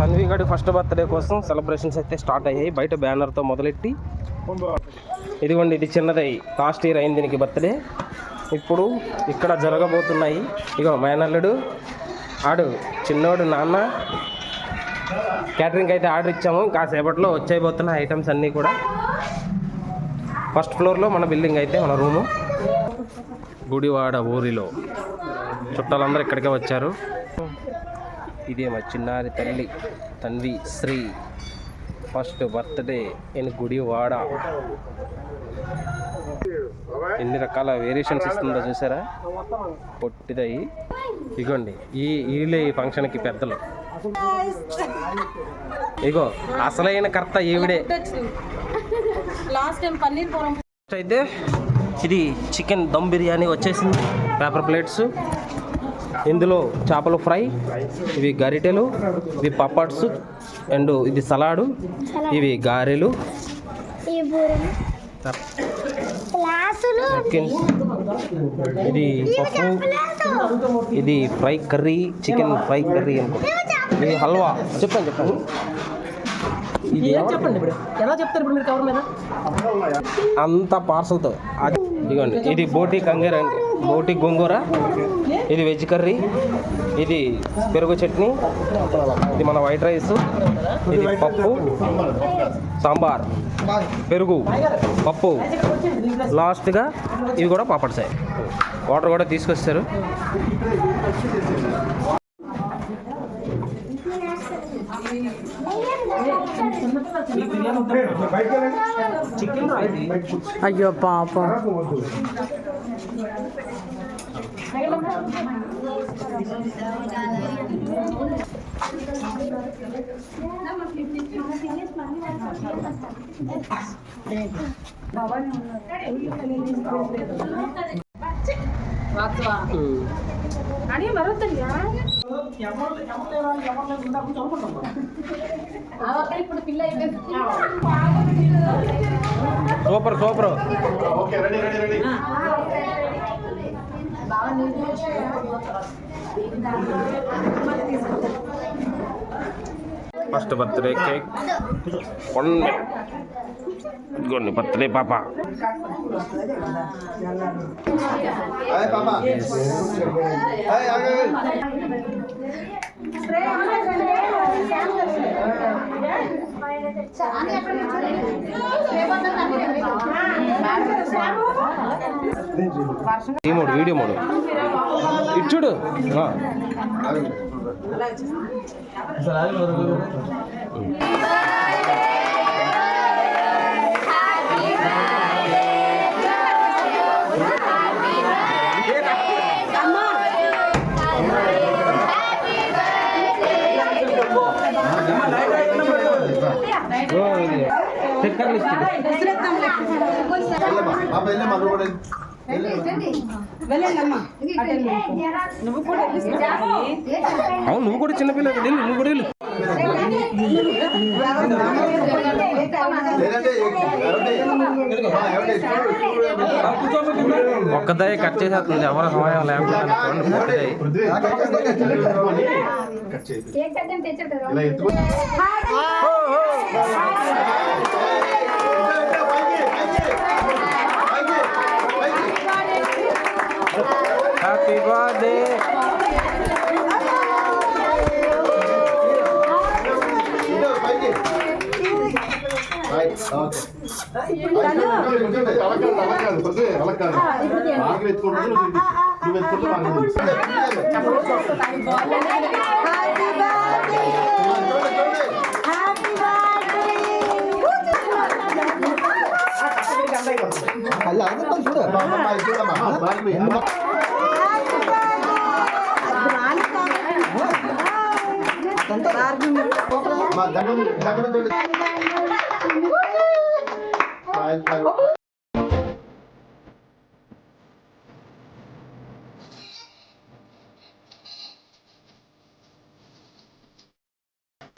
తన్వి గడి first birthday కోసం celebrations అయితే స్టార్ట్ అయ్యాయి. బయట బ్యానర్తో మొదలెట్టి ఇదిగోండి, ఇది చిన్నదై లాస్ట్ ఇయర్ అయింది దీనికి బర్త్డే. ఇప్పుడు ఇక్కడ జరగబోతున్నాయి. ఇగో మేనల్లుడు ఆడు చిన్నోడు నాన్న. క్యాటరింగ్ అయితే ఆర్డర్ ఇచ్చాము, కాసేపట్లో వచ్చేయబోతున్న ఐటమ్స్ అన్నీ కూడా. ఫస్ట్ ఫ్లోర్లో మన బిల్డింగ్ అయితే మన రూము. గుడివాడ ఊరిలో చుట్టాలందరూ ఇక్కడికే వచ్చారు. ఇదే మా చిన్నారి తల్లి Tanvi Sri first birthday in Gudivada. ఎన్ని రకాల వేరియేషన్స్ ఇస్తుందో చూసారా, పొట్టిదయ్యి. ఇగోండి వీళ్ళే ఈ ఫంక్షన్కి పెద్దలు. ఇగో అసలైన కర్త ఈవిడే. అయితే ఇది చికెన్ దమ్ బిర్యానీ వచ్చేసింది. పేపర్ ప్లేట్స్, ఇందులో చేపల ఫ్రై, ఇవి గరిటెలు, ఇవి పప్పడ్స్, అండ్ ఇది సలాడు, ఇవి గారెలు, ఇది పప్పు, ఇది fry curry, chicken fry curry అనుకో. ఇది హల్వా. చెప్పండి ఇది చెప్పండి ఇప్పుడు ఎలా చెప్తారు ఇప్పుడు మీరు కవర్ మీద అంతా పార్సల్తో. ఇదిగోండి, ఇది బోటి కంగేర, బోటి గోంగూర, ఇది వెజ్ కర్రీ, ఇది పెరుగు చట్నీ, ఇది మన వైట్ రైస్, ఇది పప్పు, సాంబార్, పెరుగు, పప్పు, లాస్ట్గా ఇవి కూడా పాపడ్సాయి. వాటర్ కూడా తీసుకొచ్చారు. అయ్యో పాపం. Super super. First birthday cake ఇదిగోండి, బర్త్డే పాప. ఈ మోడు వీడియో మోడు ఇచ్చుడు. అవును, నువ్వు కూడా చిన్నపిల్ల, నువ్వు కూడా వెళ్ళు. ఒక్కదాయి కట్ చేసేస్తుంది, ఎవరు సమయం లేకుండా. Happy birthday.